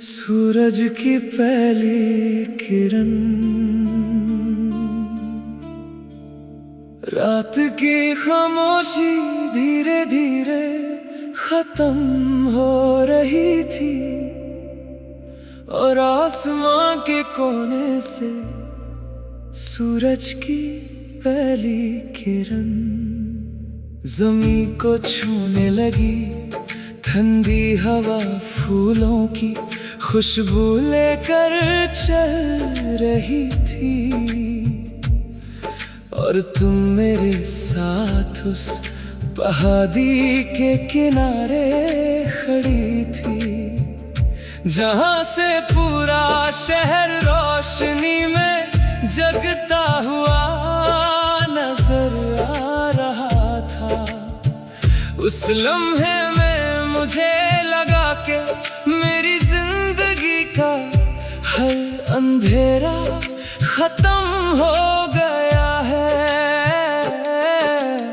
सूरज की पहली किरण, रात की खामोशी धीरे धीरे खत्म हो रही थी और आसमां के कोने से सूरज की पहली किरण ज़मीं को छूने लगी। ठंडी हवा फूलों की खुशबू लेकर चल रही थी और तुम मेरे साथ उस पहाड़ी के किनारे खड़ी थी, जहां से पूरा शहर रोशनी में जगता हुआ नजर आ रहा था। उस लम्हे में मुझे लगा कि मेरी जिंदगी का हर अंधेरा खत्म हो गया है।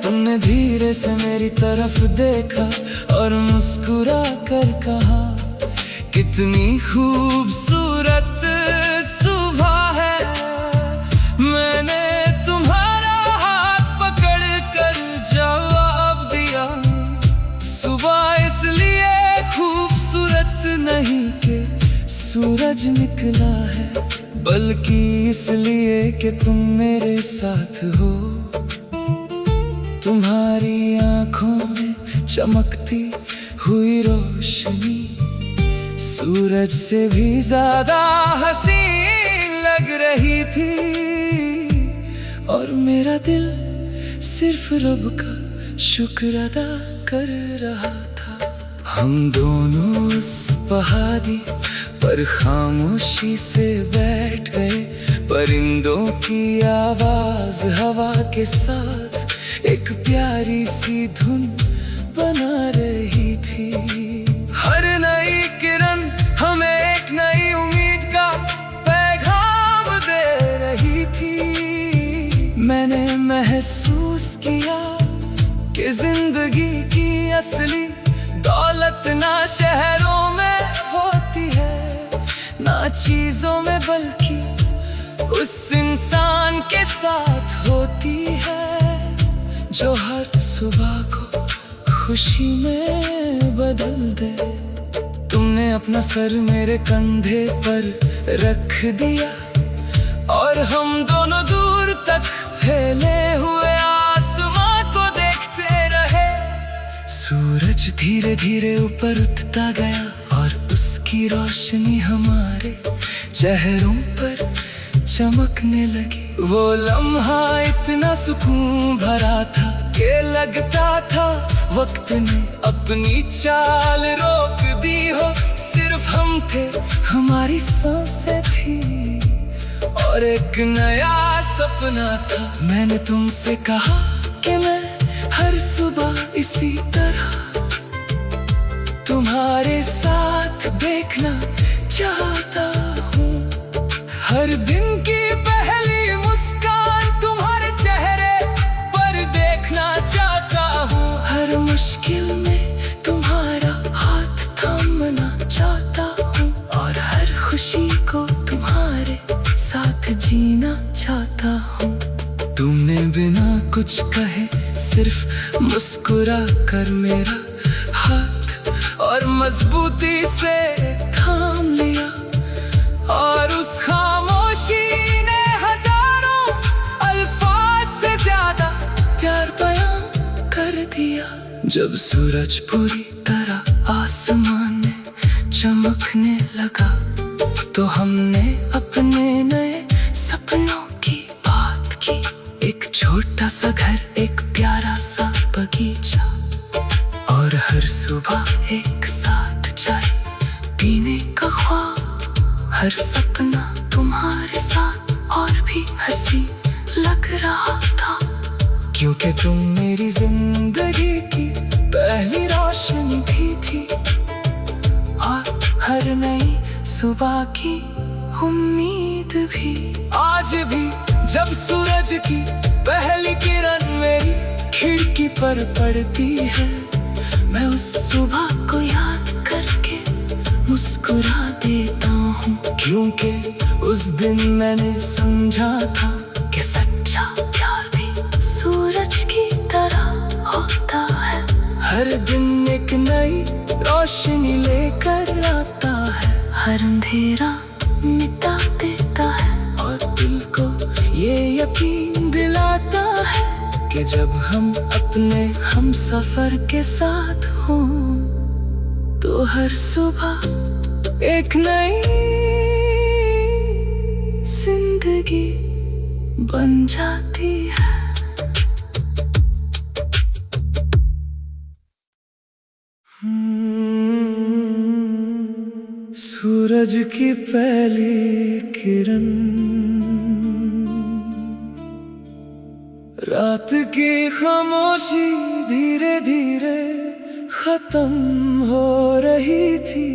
तुमने धीरे से मेरी तरफ देखा और मुस्कुरा कर कहा, कितनी खूबसूरत सुबह है। मैंने तुम्हारा हाथ पकड़ कर जवाब दिया, सुबह इसलिए खूबसूरत नहीं कि सूरज निकला है, बल्कि इसलिए कि तुम मेरे साथ हो। तुम्हारी आंखों में चमकती हुई रोशनी सूरज से भी ज्यादा हसीन लग रही थी और मेरा दिल सिर्फ रब का शुक्र अदा कर रहा था। हम दोनों उस पहाड़ी पर खामोशी से बैठ गए, परिंदों की आवाज हवा के साथ एक प्यारी सी धुन बना रही थी। हर नई किरण हमें एक नई उम्मीद का पैगाम दे रही थी। मैंने महसूस किया कि जिंदगी की असली दौलत ना शहरों में होती है, ना चीजों में, बल्कि उस इंसान के साथ होती है जो हर सुबह को खुशी में बदल दे। तुमने अपना सर मेरे कंधे पर रख दिया और हम दोनों दूर तक फैले हुए आसमां को देखते रहे। सूरज धीरे धीरे ऊपर उठता गया और उसकी रोशनी हमारे चेहरों पर चमकने लगी। वो लम्हा इतना सुकून भरा था कि लगता था वक्त ने अपनी चाल रोक दी हो। सिर्फ हम थे, हमारी सांसें थी और एक नया सपना था। मैंने तुमसे कहा कि मैं हर सुबह इसी तरह तुम्हारे साथ देखना चाहता हूँ। हर दिन की पहली मुस्कान तुम्हारे चेहरे पर देखना चाहता हूँ। हर मुश्किल में तुम्हारा हाथ थामना चाहता हूँ और हर खुशी को तुम्हारे साथ जीना चाहता हूँ। तुमने बिना कुछ कहे सिर्फ मुस्कुरा कर मेरा हाथ और मजबूती से थाम लिया और उस खामोशी ने हजारों अल्फाज से ज्यादा प्यार बयां कर दिया। जब सूरज पूरी तरह आसमान में चमकने लगा तो हमने अपने नए सपनों की बात की। एक छोटा सा घर, एक प्यारा सा बगीचा और हर सुबह एक साथ चाय पीने का ख्वाब। हर सपना तुम्हारे साथ और भी हंसी लग रहा था, क्योंकि तुम मेरी जिंदगी की पहली रोशनी भी थी और हर नई सुबह की उम्मीद भी। आज भी जब सूरज की पहली किरण मेरी खिड़की पर पड़ती है, मैं उस सुबह को याद करके मुस्कुरा देता हूँ, क्योंकि उस दिन मैंने समझा था कि सच्चा प्यार भी सूरज की तरह होता है। हर दिन एक नई रोशनी लेकर आता है, हर अंधेरा मिटा देता है और दिल को ये यकीन दिलाता है कि जब हम अपने हम सफर के साथ हों तो हर सुबह एक नई जिंदगी बन जाती है। सूरज की पहली किरण रात की खामोशी धीरे धीरे खत्म हो रही थी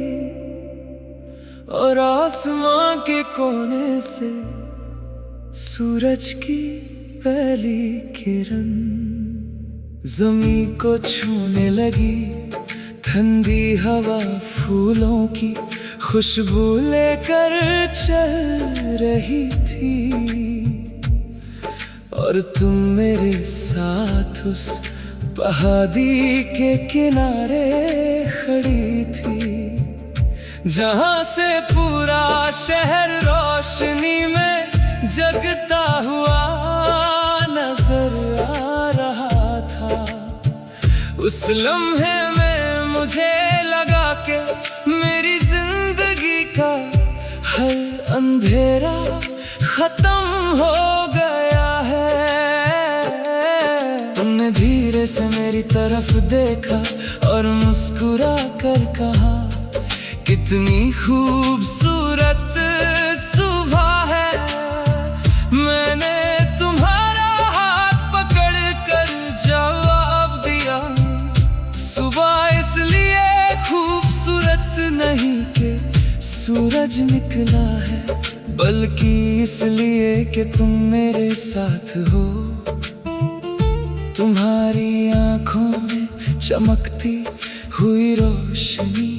और आसमां के कोने से सूरज की पहली किरण जमीन को छूने लगी। ठंडी हवा फूलों की खुशबू लेकर चल रही थी और तुम मेरे साथ उस पहाड़ी के किनारे खड़ी थी, जहां से पूरा शहर रोशनी में जगता हुआ नजर आ रहा था। उस लम्हे में मुझे लगा कि मेरी जिंदगी का हर अंधेरा खत्म हो गया है। तुमने धीरे से मेरी तरफ देखा और मुस्कुरा कर कहा, कितनी खूबसूरत सुबह है। मैंने तुम्हारा हाथ पकड़ कर जवाब दिया, सुबह इसलिए खूबसूरत नहीं कि सूरज निकला है, बल्कि इसलिए कि तुम मेरे साथ हो। तुम्हारी आंखों में चमकती हुई रोशनी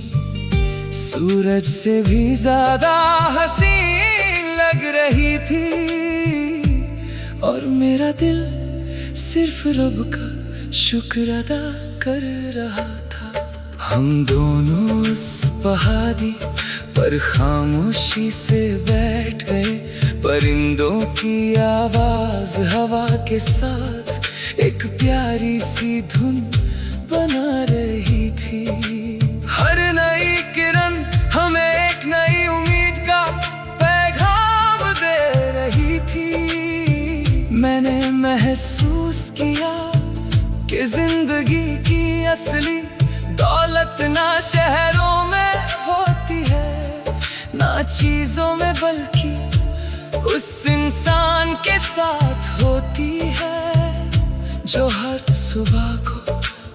सूरज से भी ज्यादा हसीन लग रही थी और मेरा दिल सिर्फ रब का शुक्र अदा कर रहा था। हम दोनों उस पहाड़ी पर खामोशी से बैठ गए, परिंदों की आवाज हवा के साथ एक प्यारी सी धुन बना रही थी। हर नई किरण हमें एक नई उम्मीद का पैगाम दे रही थी। मैंने महसूस किया कि जिंदगी की असली दौलत ना शहरों में होती है, ना चीजों में, बल्कि उस इंसान के साथ होती है जो हर सुबह को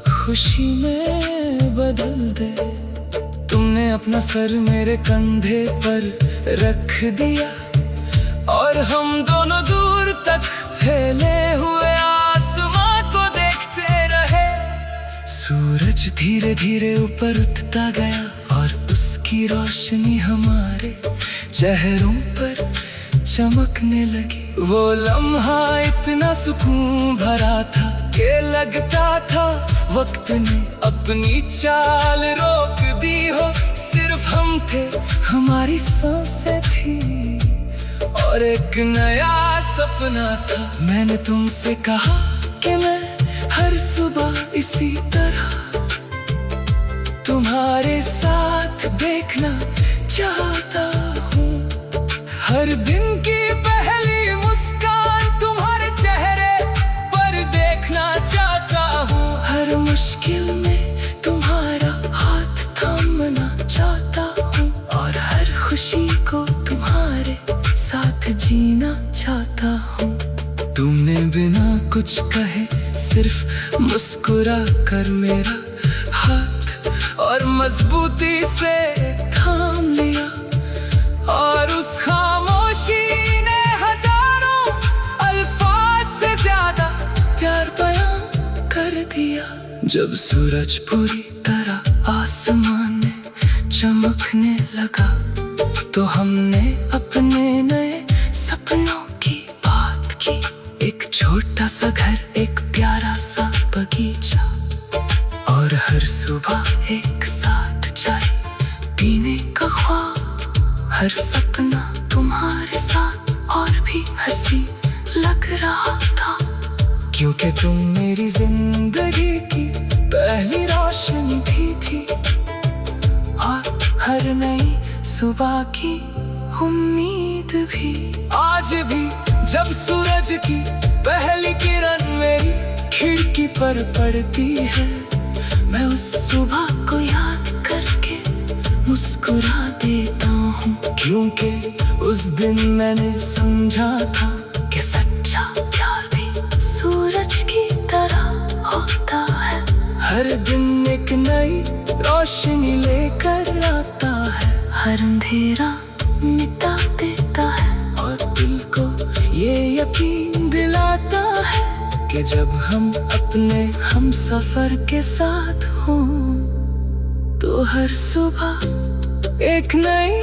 खुशी में बदल दे। तुमने अपना सर मेरे कंधे पर रख दिया और हम दोनों दूर तक फैले हुए आसमां को देखते रहे। सूरज धीरे धीरे ऊपर उठता गया और उसकी रोशनी हमारे चेहरों पर चमकने लगी। वो लम्हा इतना सुकून भरा था कि लगता था वक्त ने अपनी चाल रोक दी हो। सिर्फ हम थे, हमारी सांसें थी और एक नया सपना था। मैंने तुमसे कहा कि मैं हर सुबह इसी तरह तुम्हारे साथ देखना चाहता हूँ। हर दिन की पहली मुस्कान तुम्हारे चेहरे पर देखना चाहता हूँ। हर मुश्किल में तुम्हारा हाथ थामना चाहता हूँ और हर खुशी को तुम्हारे साथ जीना चाहता हूँ। तुमने बिना कुछ कहे सिर्फ मुस्कुरा कर मेरा हाथ और मजबूती से थाम लिया और उस खामोशी ने हजारों अल्फाज से ज्यादा प्यार बयां कर दिया। जब सूरज पूरी हर सुबह एक साथ चाय पीने का ख्वाब, हर सपना तुम्हारे साथ और भी हंसी लग रहा था, क्योंकि तुम मेरी जिंदगी की पहली रोशनी भी थी। और हर नई सुबह की उम्मीद भी। आज भी जब सूरज की पहली किरण मेरी खिड़की पर पड़ती है, मैं उस सुबह को याद करके मुस्कुरा देता हूँ, क्योंकि उस दिन मैंने समझा था कि सच्चा प्यार भी सूरज की तरह होता है। हर दिन एक नई रोशनी लेकर आता है, हर अंधेरा मिटा देता है और दिल को ये यकीन दिलाता है कि जब हम अपने हम सफर के साथ हों तो हर सुबह एक नई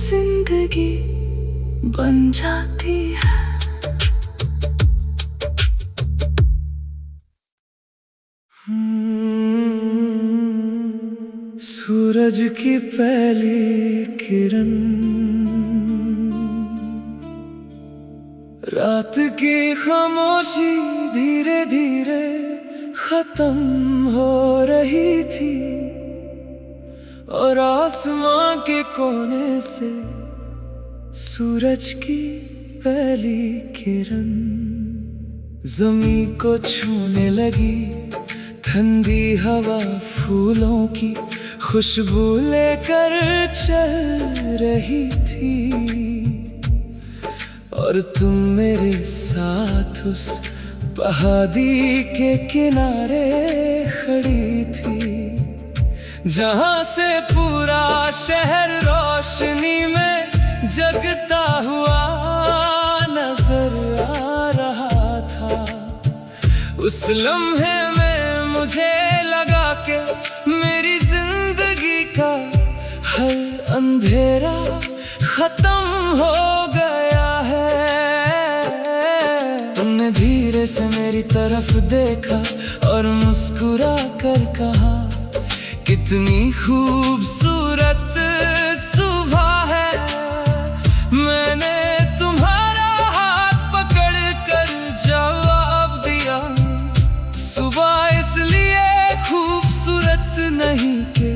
जिंदगी बन जाती है। सूरज की पहली किरण रात की खामोशी धीरे धीरे खत्म हो रही थी, और आसमां के कोने से सूरज की पहली किरण जमीन को छूने लगी। ठंडी हवा फूलों की खुशबू लेकर चल रही थी, और तुम मेरे साथ उस पहाड़ी के किनारे खड़ी थी, जहां से पूरा शहर रोशनी में जगता हुआ नजर आ रहा था। उस लम्हे में मुझे लगा कि मेरी जिंदगी का हर अंधेरा खत्म हो गया है। तुमने धीरे से मेरी तरफ देखा और मुस्कुरा कर कहा, कितनी खूबसूरत सुबह है। मैंने तुम्हारा हाथ पकड़ कर जवाब दिया, सुबह इसलिए खूबसूरत नहीं कि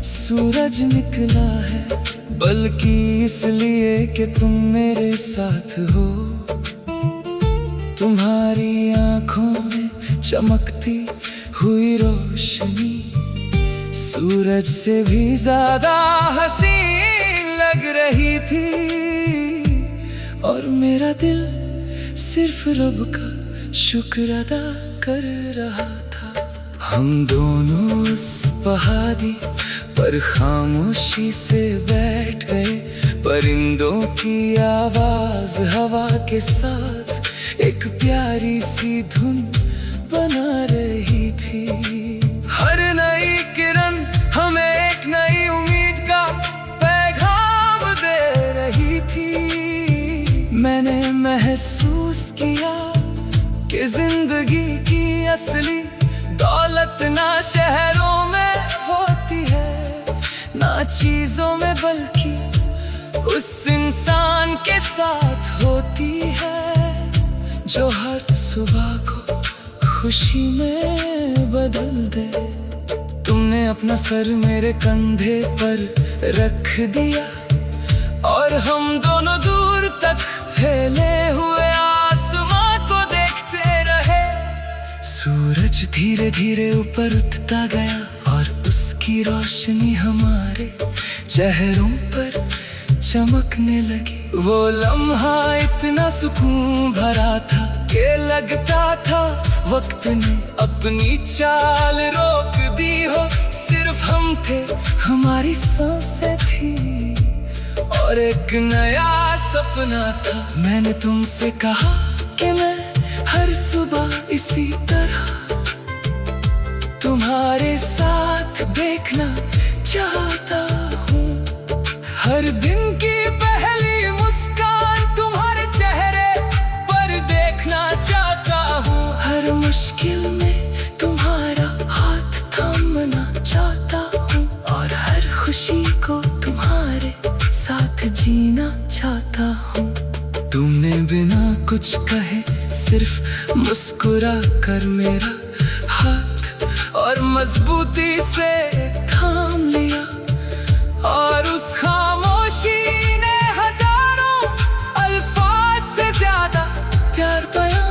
सूरज निकला है, बल्कि इसलिए कि तुम मेरे साथ हो। तुम्हारी आंखों में चमकती हुई रोशनी सूरज से भी ज्यादा हसीन लग रही थी, और मेरा दिल सिर्फ रब का शुक्र अदा कर रहा था। हम दोनों उस पहाड़ी पर खामोशी से बैठ गए, परिंदों की आवाज हवा के साथ एक प्यारी सी धुन बना रही थी। हर नई किरण हमें एक नई उम्मीद का पैगाम दे रही थी। मैंने महसूस किया कि जिंदगी की असली दौलत ना शहरों में होती है, ना चीजों में, बल्कि उस इंसान के साथ होती है जो हर सुबह को खुशी में बदल दे। तुमने अपना सर मेरे कंधे पर रख दिया, और हम दोनों दूर तक फैले हुए आसमां को देखते रहे। सूरज धीरे धीरे ऊपर उठता गया, और उसकी रोशनी हमारे चेहरों पर चमकने लगी। वो लम्हा इतना सुकून भरा था कि लगता था वक्त ने अपनी चाल रोक दी हो। सिर्फ हम थे, हमारी सांसें थी, और एक नया सपना था। मैंने तुमसे कहा कि मैं हर सुबह इसी तरह तुम्हारे साथ देखना चाहता हूँ। हर दिन की पहली मुस्कान तुम्हारे चेहरे पर देखना चाहता हूँ। हर मुश्किल में तुम्हारा कुछ कहे, सिर्फ मुस्कुरा कर मेरा हाथ और मजबूती से थाम लिया। और उस खामोशी ने हजारों अल्फाज से ज्यादा प्यार बयां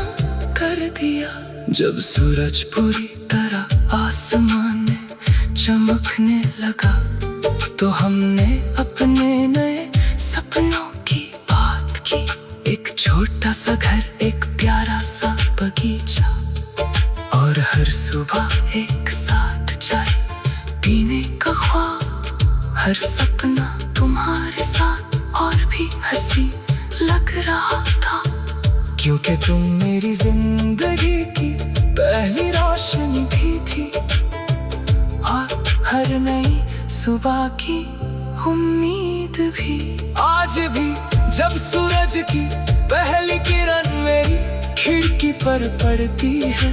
कर दिया। जब सूरज पूरी तरह आसमान में चमकने लगा, तो हमने अपने नए सपनों की बात की। एक छोटा सा घर, एक प्यारा सा बगीचा, और हर सुबह एक साथ चाय पीने का ख्वाब। हर सपना तुम्हारे साथ और भी हंसी लग रहा था, क्योंकि तुम मेरी जिंदगी की पहली रोशनी भी थी। और हर नई सुबह की उम्मीद भी। आज भी जब सूरज की पहली किरण मेरी खिड़की पर पड़ती है,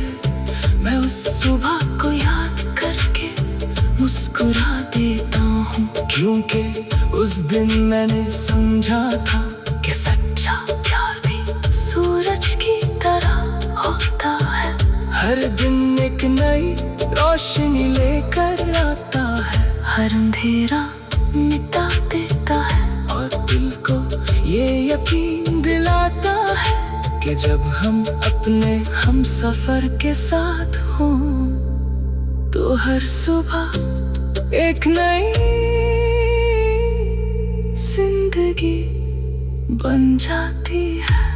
मैं उस सुबह को याद करके मुस्कुरा देता हूँ। क्योंकि उस दिन मैंने समझा था कि सच्चा प्यार भी सूरज की तरह होता है। हर दिन एक नई रोशनी लेकर आता है, हर अंधेरा मिटा देता है, और दिल को ये यकीन दिलाता है कि जब हम अपने हम सफर के साथ हों, तो हर सुबह एक नई जिंदगी बन जाती है।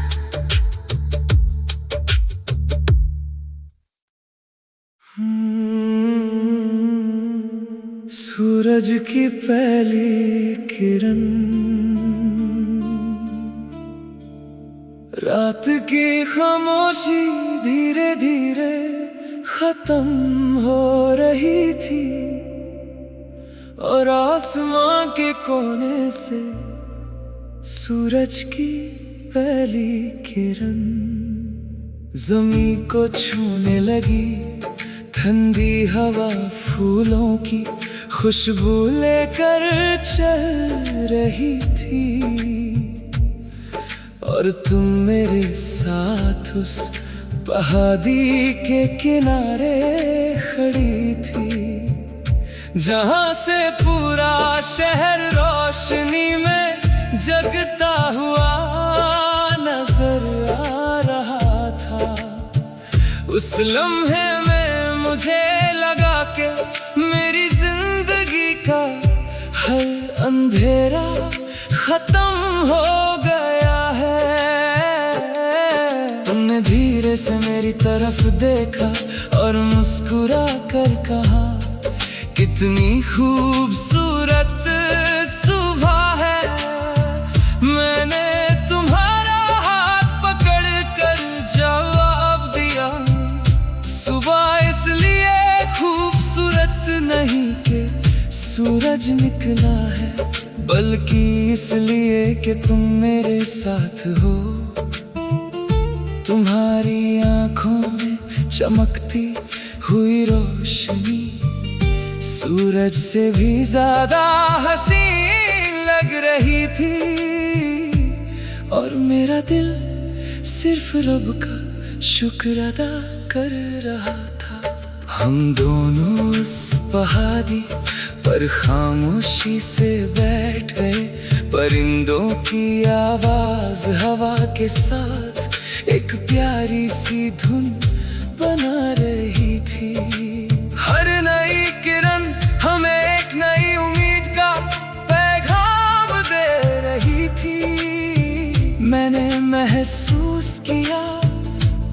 सूरज की पहली किरण रात की खामोशी धीरे धीरे खत्म हो रही थी, और आसमां के कोने से सूरज की पहली किरण जमीन को छूने लगी। ठंडी हवा फूलों की खुशबू लेकर चल रही थी, और तुम मेरे साथ उस पहाड़ी के किनारे खड़ी थी, जहां से पूरा शहर रोशनी में जगता हुआ नजर आ रहा था। उस लम्हे में मुझे लगा कि मेरी जिंदगी का हर अंधेरा खत्म हो गया है। तुमने धीरे से मेरी तरफ देखा और मुस्कुरा कर कहा, कितनी खूबसूरत सुबह है। मैंने तुम्हारा हाथ पकड़ कर जवाब दिया, सुबह इसलिए खूबसूरत नहीं कि सूरज निकला है, बल्कि इसलिए कि तुम मेरे साथ हो। तुम्हारी आंखों में चमकती हुई रोशनी सूरज से भी ज्यादा हसीन लग रही थी, और मेरा दिल सिर्फ रब का शुक्र अदा कर रहा था। हम दोनों उस पहाड़ी पर खामोशी से बैठ गए, परिंदों की आवाज हवा के साथ एक प्यारी सी धुन बना रही थी। हर नई किरण हमें एक नई उम्मीद का पैगाम दे रही थी। मैंने महसूस किया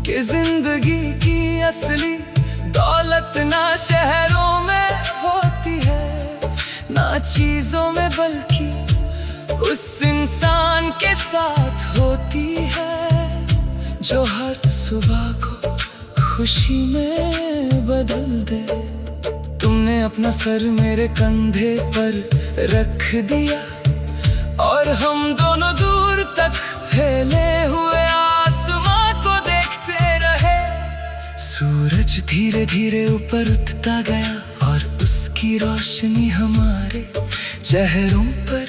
कि जिंदगी की असली दौलत ना शहरों में होती है, ना चीजों में, बल्कि उस इंसान के साथ होती है जो हर सुबह को खुशी में बदल दे। तुमने अपना सर मेरे कंधे पर रख दिया, और हम दोनों दूर तक फैले हुए आसमां को देखते रहे। सूरज धीरे धीरे ऊपर उठता गया, और उसकी रोशनी हमारे चेहरों पर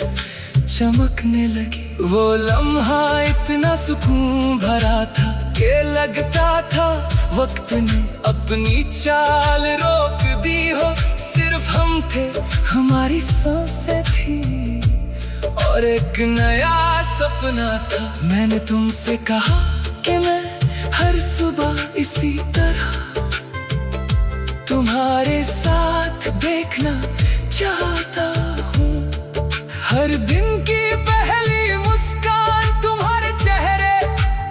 चमकने लगी। वो लम्हा इतना सुकून भरा था कि लगता था वक्त ने अपनी चाल रोक दी हो। सिर्फ हम थे, हमारी सांसें थी और एक नया सपना था। मैंने तुमसे कहा कि मैं हर सुबह इसी तरह तुम्हारे साथ देखना चाहता हूँ। हर दिन की पहली मुस्कान तुम्हारे चेहरे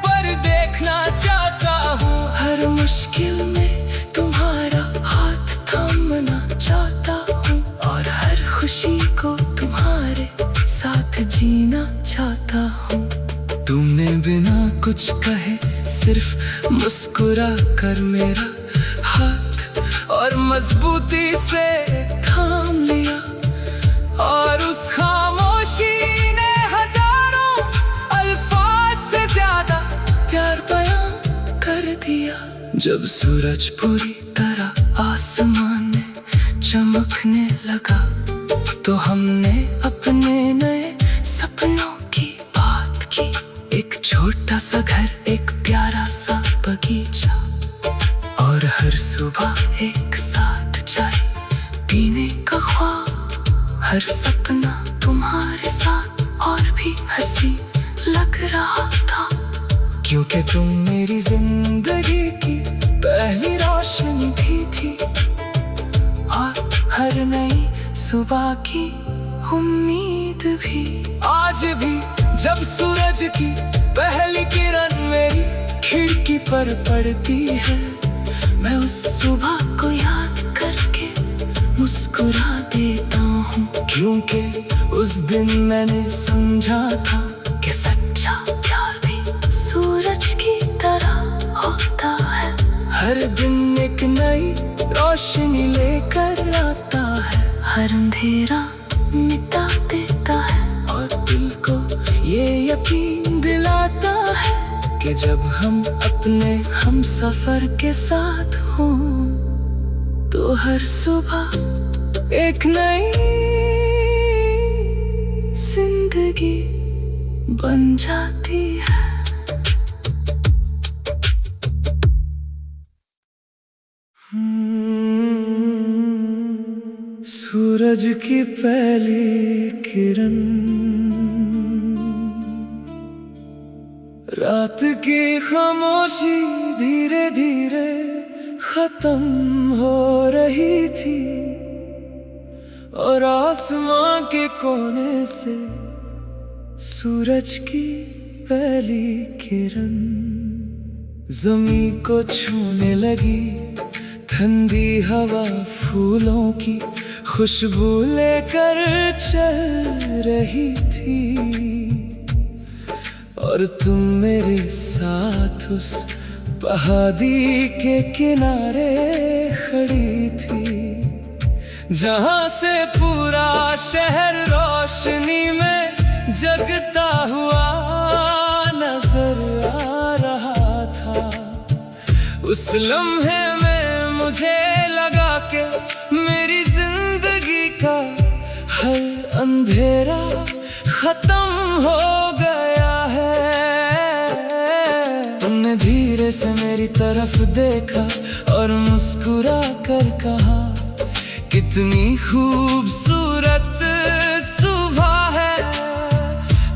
पर देखना चाहता हूँ। हर मुश्किल में तुम्हारा हाथ थामना चाहता हूँ और हर खुशी को तुम्हारे साथ जीना चाहता हूँ। तुमने बिना कुछ कहे सिर्फ मुस्कुरा कर मेरा हाथ और मजबूती से थाम लिया, और उस खामोशी ने हजारों अल्फाज से ज्यादा प्यार बयां कर दिया। जब सूरज पूरी तरह आसमान में चमकने लगा तो हमने अपने नए सपनों की बात की। एक छोटा सा घर, एक प्यारा सा बगीचा और हर सुबह एक साथ चाय पीने का ख्वाब। हर सपना तुम्हारे साथ और भी हंसी लग रहा था, क्योंकि तुम मेरी जिंदगी की पहली रोशनी भी थी और हर नई सुबह की उम्मीद भी। आज भी जब सूरज की पहली किरण मेरी खिड़की पर पड़ती है, मैं उस सुबह को याद करके मुस्कुरा देता हूँ, क्योंकि उस दिन मैंने समझा था कि सच्चा प्यार भी सूरज की तरह होता है। हर दिन एक नई रोशनी लेकर आता है, हर अंधेरा मिटा देता है और दिल को ये यकीन दिलाता है कि जब हम अपने हम सफर के साथ हों तो हर सुबह एक नई जिंदगी बन जाती है। सूरज की पहली किरण रात की खामोशी धीरे धीरे खत्म हो रही थी और आसमां के कोने से सूरज की पहली किरण जमीन को छूने लगी। ठंडी हवा फूलों की खुशबू लेकर चल रही थी और तुम मेरे साथ उस पहाड़ी के किनारे खड़ी थी, जहां से पूरा शहर रोशनी में जगता हुआ नजर आ रहा था। उस लम्हे में मुझे लगा कि मेरी जिंदगी का हर अंधेरा खत्म हो गया है। तुमने धीरे से मेरी तरफ देखा और मुस्कुरा कर कहा, कितनी खूबसूरत सुबह है।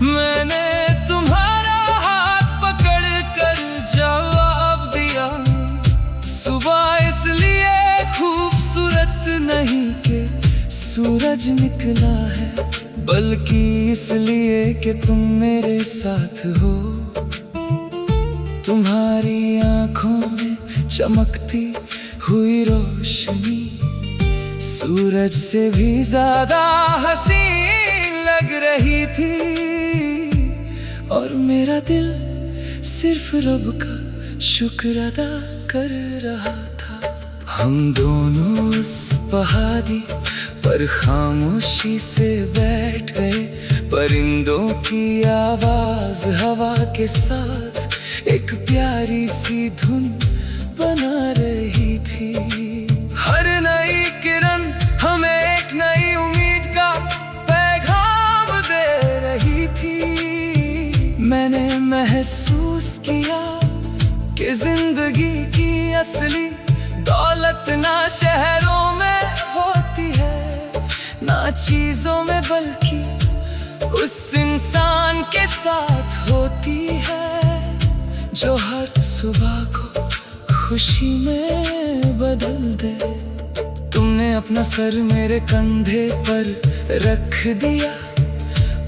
मैंने तुम्हारा हाथ पकड़ कर जवाब दिया, सुबह इसलिए खूबसूरत नहीं कि सूरज निकला है, बल्कि इसलिए कि तुम मेरे साथ हो। तुम्हारी आंखों में चमकती हुई रोशनी सूरज से भी ज्यादा हसीन लग रही थी और मेरा दिल सिर्फ रब का शुक्र अदा कर रहा था। हम दोनों उस पहाड़ी पर खामोशी से बैठ गए, परिंदों की आवाज हवा के साथ एक प्यारी सी धुन बना रही थी। हर नई किरण हमें एक नई उम्मीद का पैगाम दे रही असली दौलत ना शहरों में होती है, ना चीजों में, बल्कि उस इंसान के साथ होती है जो हर सुबह को खुशी में बदल दे। तुमने अपना सर मेरे कंधे पर रख दिया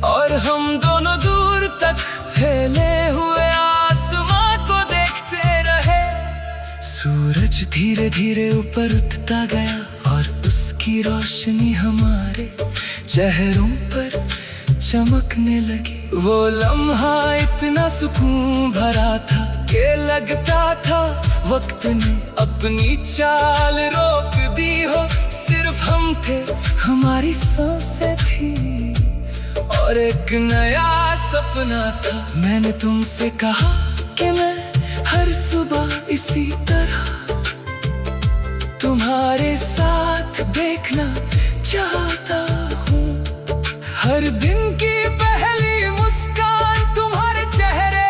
और हम दोनों दूर तक फैले हुए आसमां को देखते रहे। सूरज धीरे धीरे ऊपर उठता गया और उसकी रोशनी हमारे चेहरों पर चमकने लगी। वो लम्हा इतना सुकून भरा था कि लगता था वक्त ने अपनी चाल रोक दी हो। सिर्फ हम थे, हमारी सांसें थी और एक नया सपना था। मैंने तुमसे कहा कि मैं हर सुबह इसी तरह तुम्हारे साथ देखना चाहता हूँ। हर दिन की पहली मुस्कान तुम्हारे चेहरे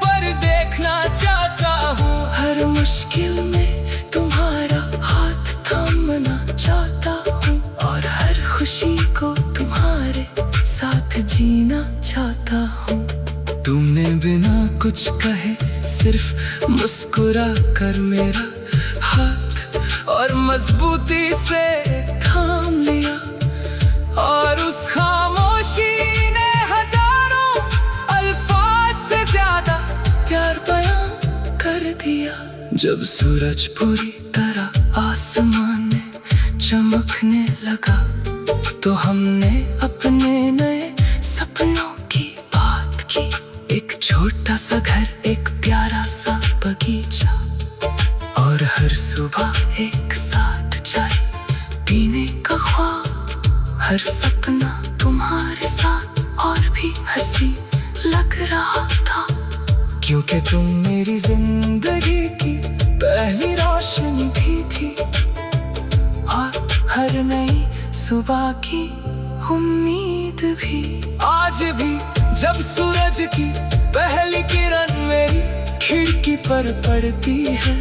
पर देखना चाहता हूँ। हर मुश्किल में तुम्हारा हाथ थामना चाहता हूँ और हर खुशी को तुम्हारे साथ जीना चाहता हूँ। तुमने बिना कुछ कहे सिर्फ मुस्कुरा कर मेरा हाथ और मजबूती से थाम लिया, और उस खामोशी ने हजारों अल्फाज से ज्यादा प्यार बयां कर दिया। जब सूरज पूरी तरह आसमान में चमकने लगा तो हमने अपने नए सपनों की बात की। एक छोटा सा घर, एक प्यारा सा बगीचा और हर सुबह एक साथ चाय पीने का ख्वाब। हर सपना तुम्हारे साथ और भी हंसी लग रहा था, क्योंकि तुम मेरी जिंदगी की पहली रोशनी भी थी और हर नई सुबह की उम्मीद भी। आज भी जब सूरज की पहली किरण मेरी खिड़की पर पड़ती है,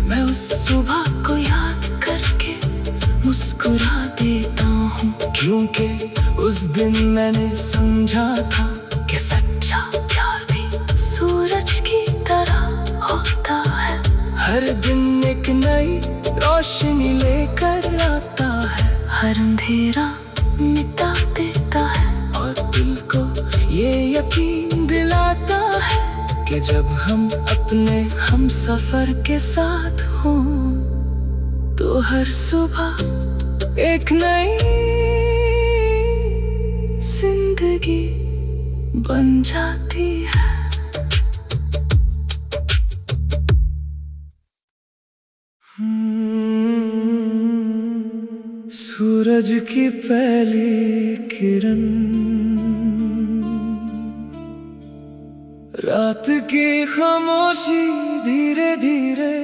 मैं उस सुबह को याद करके मुस्कुरा देता हूँ, क्योंकि उस दिन मैंने समझा था कि सच्चा प्यार भी सूरज की तरह होता है। हर दिन एक नई रोशनी लेकर आता है, हर अंधेरा मिटा देता है और दिल को ये यकीन दिलाता है कि जब हम अपने हम सफर के साथ हों तो हर सुबह एक नई जिंदगी बन जाती है। सूरज की पहली किरण रात की खामोशी धीरे धीरे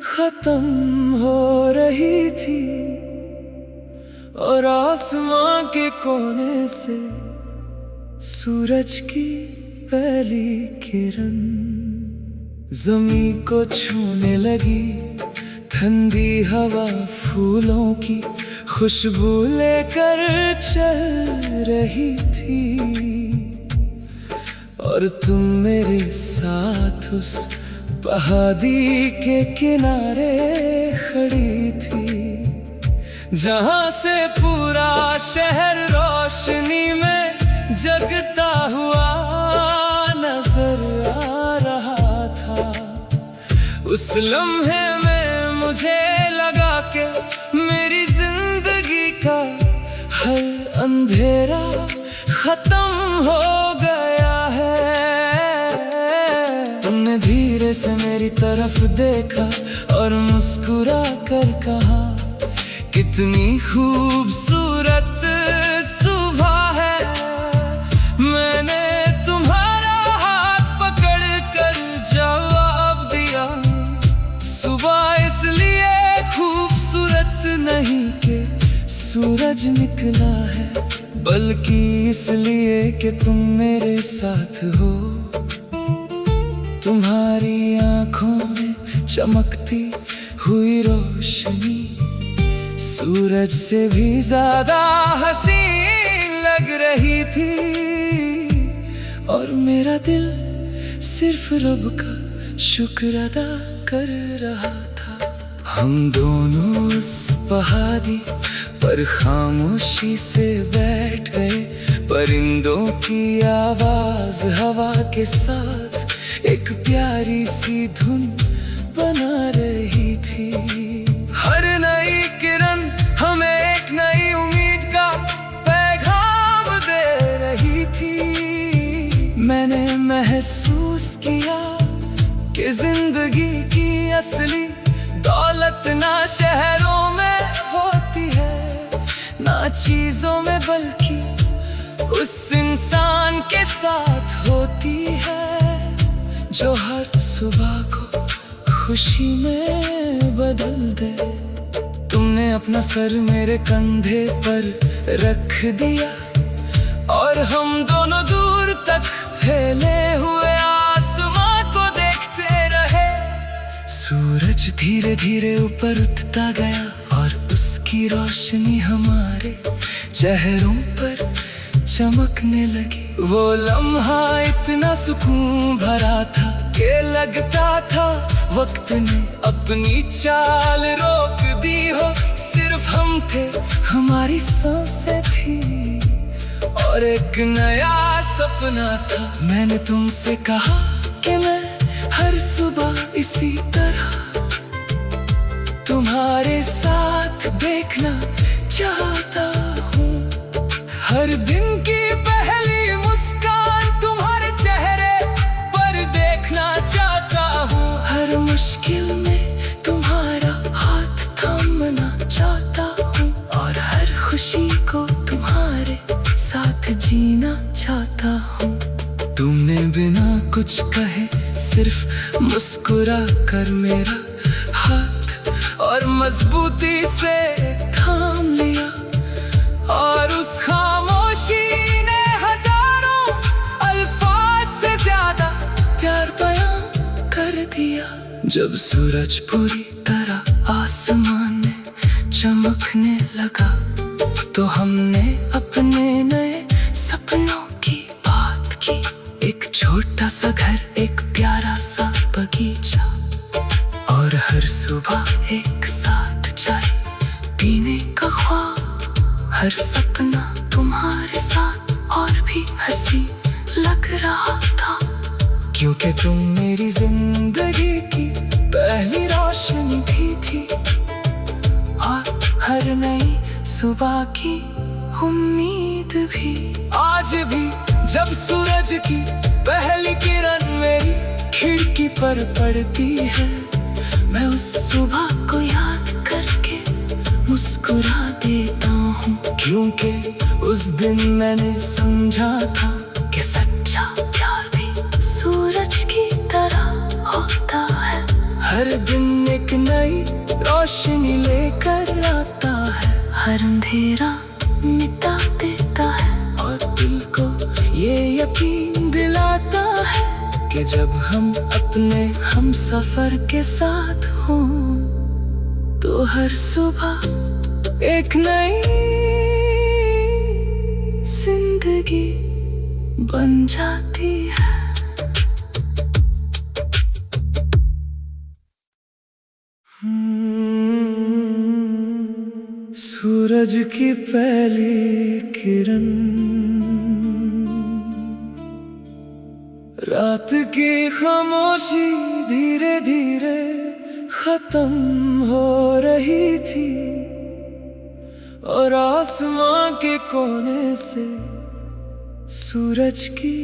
खत्म हो रही थी और आसमां के कोने से सूरज की पहली किरण जमीन को छूने लगी। ठंडी हवा फूलों की खुशबू लेकर चल रही थी और तुम मेरे साथ उस पहाड़ी के किनारे खड़ी थी, जहां से पूरा शहर रोशनी में जगता हुआ नजर आ रहा था। उस लम्हे में मुझे लगा कि मेरी जिंदगी का हर अंधेरा खत्म हो गया है। तुमने धीरे से मेरी तरफ देखा और मुस्कुरा कर कहा, कितनी खूबसूरत सुबह है। मैंने तुम्हारा हाथ पकड़ कर जवाब दिया, सुबह इसलिए खूबसूरत नहीं कि सूरज निकला है, बल्कि इसलिए कि तुम मेरे साथ हो। तुम्हारी आंखों में चमकती हुई रोशनी सूरज से भी ज्यादा हसीन लग रही थी, और मेरा दिल सिर्फ रब का शुक्र अदा कर रहा था। हम दोनों उस पहाड़ी पर खामोशी से बैठ गए, परिंदों की आवाज हवा के साथ एक प्यारी सी धुन बना रही थी। हर नई किरण हमें एक नई उम्मीद का पैगाम दे रही थी। मैंने महसूस किया कि जिंदगी की असली दौलत ना शहरों में होती है, ना चीजों में, बल्कि उस इंसान के साथ होती है जो हर सुबह को खुशी में बदल दे। तुमने अपना सर मेरे कंधे पर रख दिया और हम दोनों दूर तक फैले हुए आसमां को देखते रहे। सूरज धीरे धीरे ऊपर उठता गया और उसकी रोशनी हमारे चेहरों पर चमकने लगी। वो लम्हा इतना सुकून भरा था कि लगता था वक्त ने अपनी चाल रोक दी हो। सिर्फ हम थे, हमारी सांसें थी और एक नया सपना था। मैंने तुमसे कहा कि मैं हर सुबह इसी तरह तुम्हारे साथ देखना चाहता हूँ। हर दिन की पहली मुस्कान तुम्हारे चेहरे पर देखना चाहता हूँ। हर मुश्किल में तुम्हारा हाथ थामना चाहता हूँ और हर खुशी को तुम्हारे साथ जीना चाहता हूँ। तुमने बिना कुछ कहे सिर्फ मुस्कुरा कर मेरा हाथ और मजबूती से थाम लिया, और उस खामोशी ने हजारों अल्फाज से ज्यादा प्यार बयां कर दिया। जब सूरज पूरी तरह आसमान में चमकने लगा तो हमने अपने नए सपनों की बात की। एक छोटा सा घर, एक प्यारा सा बगीचा, और हर सुबह एक साथ चाय पीने का ख्वाब। हर सपना तुम्हारे साथ और भी हंसी लग रहा था, क्योंकि तुम मेरी जिंदगी की पहली रोशनी भी थी और हर नई सुबह की उम्मीद भी। आज भी जब सूरज की पहली किरण मेरी खिड़की पर पड़ती है, मैं उस सुबह को याद करके मुस्कुरा देता हूँ, क्योंकि उस दिन मैंने समझा था कि सच्चा प्यार भी सूरज की तरह होता है। हर दिन एक नई रोशनी लेकर आता है, हर अंधेरा मिटा देता है और दिल को ये यकीन दिलाता है कि जब हम अपने हम सफर के साथ हों तो हर सुबह एक नई जिंदगी बन जाती है। सूरज की पहली किरण रात की खामोशी धीरे धीरे खत्म हो रही थी, और आसमां के कोने से सूरज की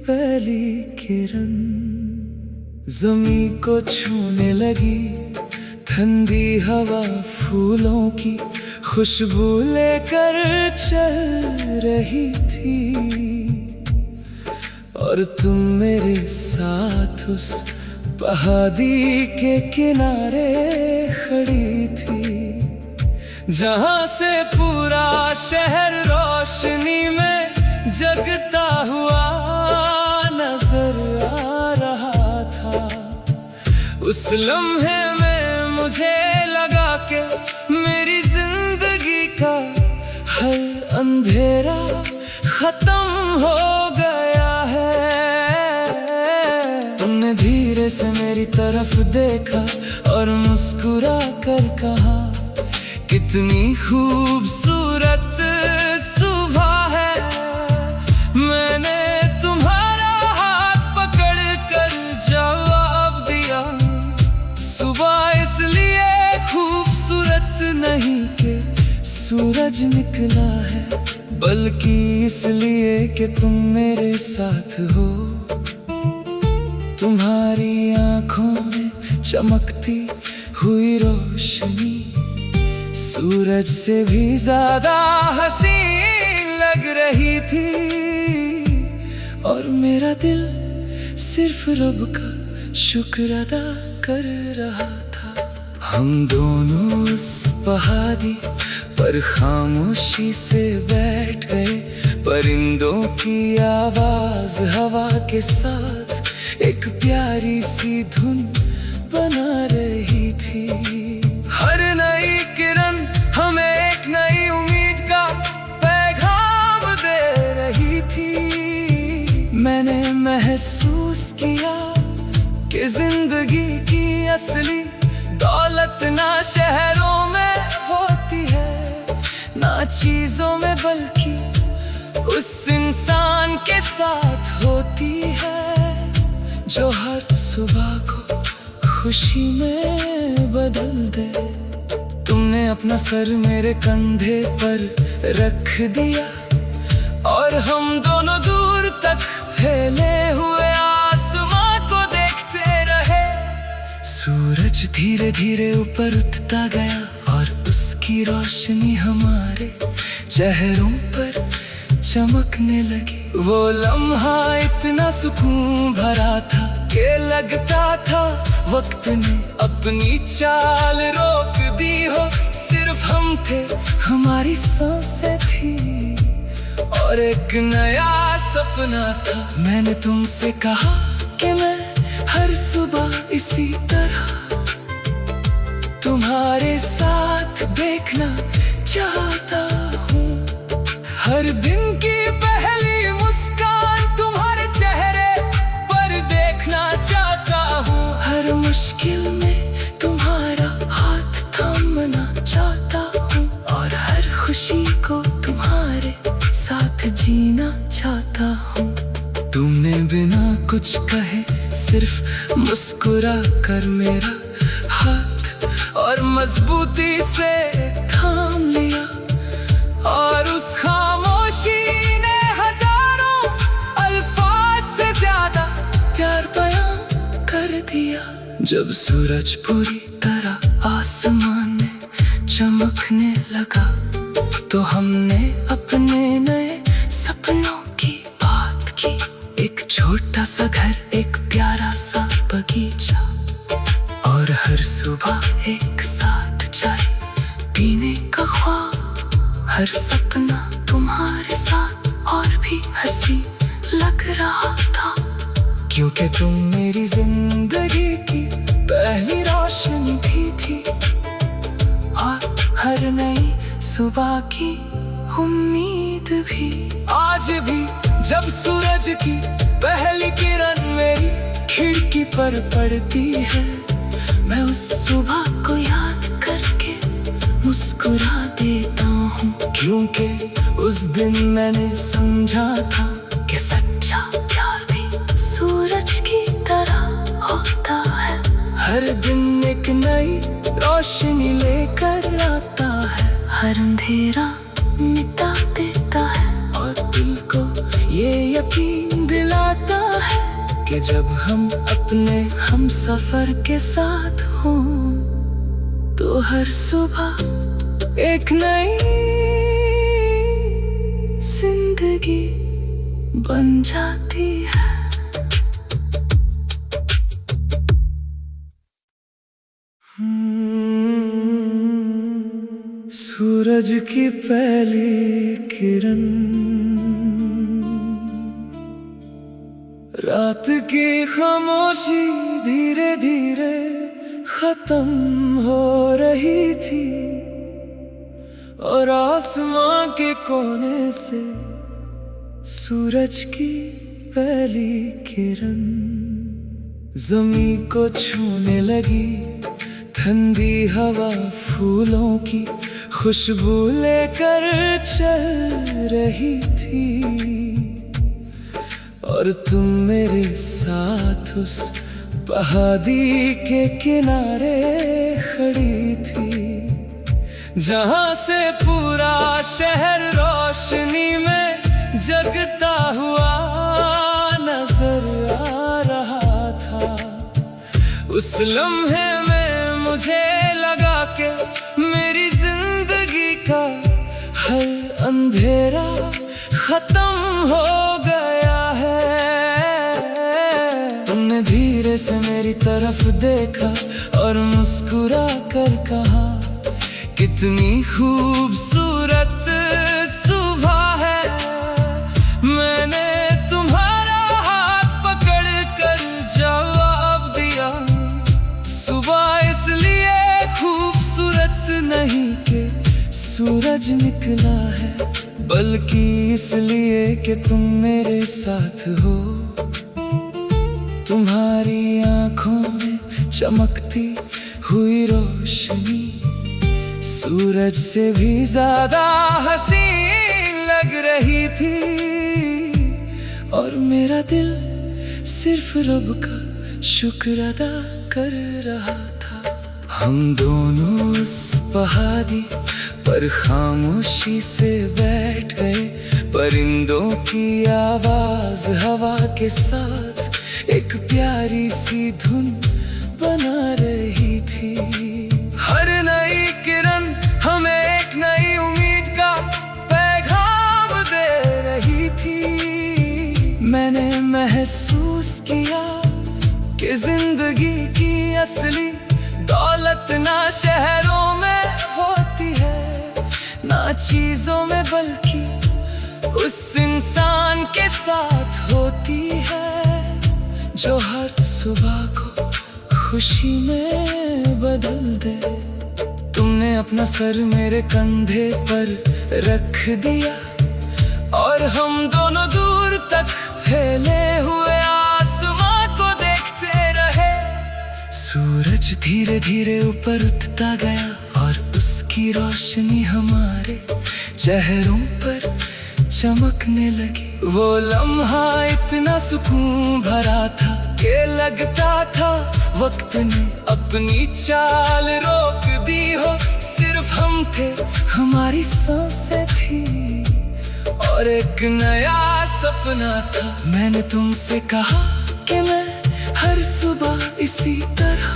पहली किरण जमीन को छूने लगी। ठंडी हवा फूलों की खुशबू लेकर चल रही थी, और तुम मेरे साथ उस पहाड़ी के किनारे खड़ी थी, जहां से पूरा शहर रोशनी में जगता हुआ नजर आ रहा था। उस लम्हे में मुझे हर अंधेरा खत्म हो गया है। तुमने धीरे से मेरी तरफ देखा और मुस्कुरा कर कहा, कितनी खूबसूरत सुबह है। मैंने तुम्हारा हाथ पकड़ कर जवाब दिया, सुबह इसलिए खूबसूरत नहीं कि सूरज निकला है, बल्कि इसलिए कि तुम मेरे साथ हो। तुम्हारी आंखों में चमकती हुई रोशनी सूरज से भी ज्यादा हसीन लग रही थी, और मेरा दिल सिर्फ रब का शुक्र अदा कर रहा था। हम दोनों उस पहाड़ी पर खामोशी से बैठ गए, परिंदों की आवाज हवा के साथ एक प्यारी सी धुन बना रही थी। हर नई किरण हमें एक नई उम्मीद का पैगाम दे रही थी। मैंने महसूस किया कि जिंदगी की असली दौलत ना शहरों में होती है, ना चीजों में, बल्कि उस इंसान के साथ होती है जो हर सुबह को खुशी में बदल दे। तुमने अपना सर मेरे कंधे पर रख दिया और हम दोनों दूर तक फैले हुए आसमां को देखते रहे। सूरज धीरे धीरे ऊपर उठता गया और उसकी रोशनी हमारे चेहरों पर चमकने लगी। वो लम्हा इतना सुकून भरा था कि लगता था वक्त ने अपनी चाल रोक दी हो। सिर्फ हम थे, हमारी सांसें थी और एक नया सपना था। मैंने तुमसे कहा कि मैं हर सुबह इसी तरह तुम्हारे साथ देखना चाहता हूँ। हर दिन की पहली मुस्कान तुम्हारे चेहरे पर देखना चाहता हूँ। हर मुश्किल में तुम्हारा हाथ थामना चाहता हूँ और हर खुशी को तुम्हारे साथ जीना चाहता हूँ। तुमने बिना कुछ कहे सिर्फ मुस्कुरा कर मेरा हाथ और मजबूती से थाम लिया, और उस खामोशी ने हजारों अल्फाज से ज्यादा प्यार बयां कर दिया। जब सूरज पूरी तरह आसमान में चमकने लगा तो हमने अपने नए सपनों की बात की। एक छोटा सा घर, एक प्यारा सा बगीचा, और हर सुबह एक साथ चाय पीने का ख्वाब। हर सपना तुम्हारे साथ और भी हंसी लग रहा था, क्योंकि तुम मेरी जिंदगी की पहली रोशनी भी थी और हर नई सुबह की उम्मीद भी। आज भी जब सूरज की पहली किरण मेरी खिड़की पर पड़ती है, मैं उस सुबह को याद करके मुस्कुरा देता हूँ, क्योंकि उस दिन मैंने समझा था कि सच्चा प्यार भी सूरज की तरह होता है। हर दिन एक नई रोशनी लेकर आता है, हर अंधेरा मिटा देता है और दिल को ये यकीन दिलाता है कि जब हम अपने हम सफर के साथ हों तो हर सुबह एक नई जिंदगी बन जाती है। सूरज की पहली किरण रात की खामोशी धीरे धीरे खत्म हो रही थी। और आसमां के कोने से सूरज की पहली किरण जमीन को छूने लगी। ठंडी हवा फूलों की खुशबू लेकर चल रही थी, और तुम मेरे साथ उस पहाड़ी के किनारे खड़ी थी, जहां से पूरा शहर रोशनी में जगता हुआ नजर आ रहा था। उस लम्हे में मुझे लगा कि मेरी जिंदगी का हर अंधेरा खत्म हो गया है। तुमने धीरे से मेरी तरफ देखा और मुस्कुरा कर कहा, कितनी खूबसूरत सुबह है। मैंने तुम्हारा हाथ पकड़ कर जवाब दिया, सुबह इसलिए खूबसूरत नहीं कि सूरज निकला है, बल्कि इसलिए कि तुम मेरे साथ हो। तुम्हारी आंखों में चमकती हुई रोशनी सूरज से भी ज्यादा हसीन लग रही थी, और मेरा दिल सिर्फ रब का शुक्र अदा कर रहा था। हम दोनों उस पहाड़ी पर खामोशी से बैठ गए, परिंदों की आवाज हवा के साथ एक प्यारी सी धुन बना रही थी। हर नई किरण हमें एक नई उम्मीद का पैगाम दे रही थी। मैंने महसूस किया कि जिंदगी की असली दौलत ना शहरों में होती है, ना चीजों में, बल्कि उस इंसान के साथ होती है जो हर सुबह को खुशी में बदल दे। तुमने अपना सर मेरे कंधे पर रख दिया, और हम दोनों दूर तक फैले हुए आसमां को देखते रहे। सूरज धीरे धीरे ऊपर उठता गया, और उसकी रोशनी हमारे चेहरों पर चमकने लगी। वो लम्हा इतना सुकून भरा था कि लगता था वक्त ने अपनी चाल रोक दी हो। सिर्फ हम थे, हमारी सांसें थी, और एक नया सपना था। मैंने तुमसे कहा कि मैं हर सुबह इसी तरह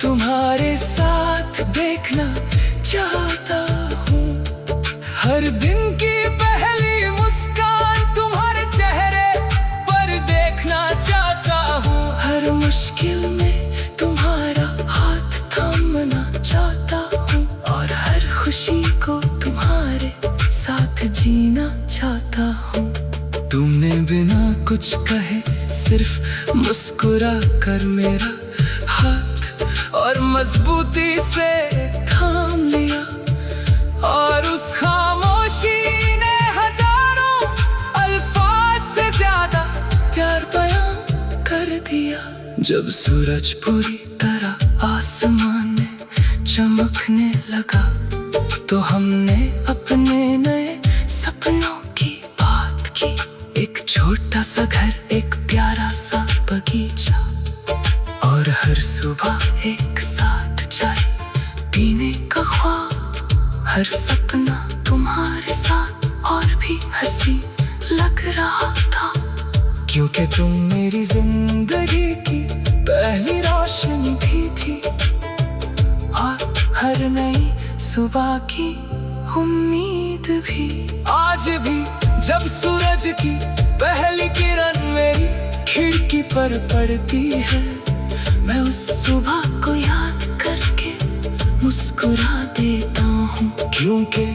तुम्हारे साथ देखना चाहता हूँ। हर दिन की पहली मुस्कान तुम्हारे चेहरे पर देखना चाहता हूँ। हर मुश्किल में तुम्हारा हाथ थामना चाहता हूँ, और हर खुशी को तुम्हारे साथ जीना चाहता हूँ। तुमने बिना कुछ कहे सिर्फ मुस्कुरा कर मेरा हाथ और मजबूती से थाम लिया, और उस खामोशी ने हजारों अल्फाज से ज्यादा प्यार बयां कर दिया। जब सूरज पूरी तरह आसमान में चमकने लगा, तो हमने अपने नए सपनों की बात की। एक छोटा सा घर, एक प्यारा सा बगीचा, और हर सुबह एक साथ चाय पीने का ख्वाब। हर सपना तुम्हारे साथ और भी हंसी लग रहा था, क्योंकि तुम मेरी जिंदगी की पहली रोशनी भी थी, और हर नई सुबह की उम्मीद भी। आज भी जब सूरज की पहली किरण मेरी खिड़की पर पड़ती है, मैं उस सुबह को याद करके मुस्कुरा देता हूँ, क्योंकि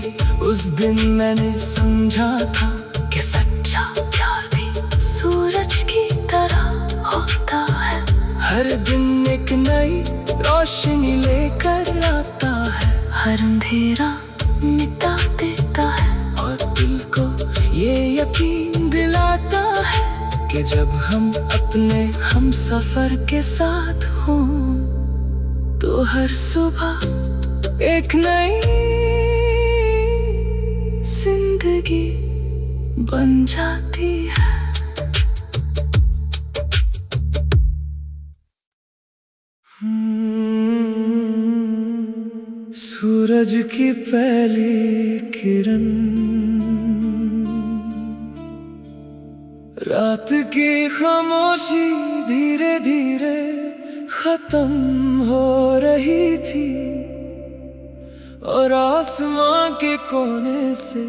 उस दिन मैंने समझा था कि सच्चा प्यार भी सूरज की तरह होता है। हर दिन एक नई रोशनी लेकर आता है। हर अंधेरा मिटा देता है और दिल को ये यकीन दिलाता है कि जब हम अपने हम सफर के साथ हों तो हर सुबह एक नई जिंदगी बन जाती है। सूरज की पहली किरण रात की खामोशी धीरे धीरे खत्म हो रही थी और आसमां के कोने से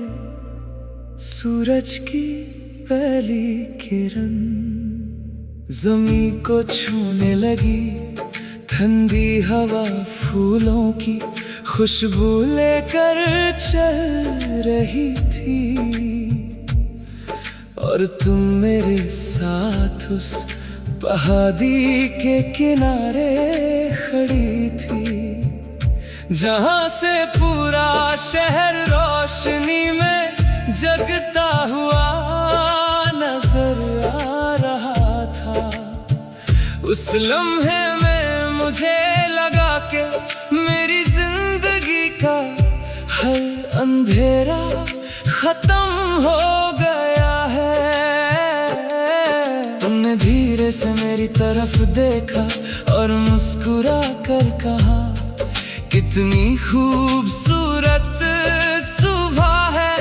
सूरज की पहली किरण जमीन को छूने लगी। ठंडी हवा फूलों की खुशबू लेकर चल रही थी और तुम मेरे साथ उस पहाड़ी के किनारे खड़ी थी जहां से पूरा शहर रोशनी में जगता हुआ नजर आ रहा था। उस लम्हे में मुझे लगा कि मेरी जिंदगी का हर अंधेरा खत्म हो गया है। तुमने धीरे से मेरी तरफ देखा और मुस्कुरा कर कहा, कितनी खूबसूरत सुबह है।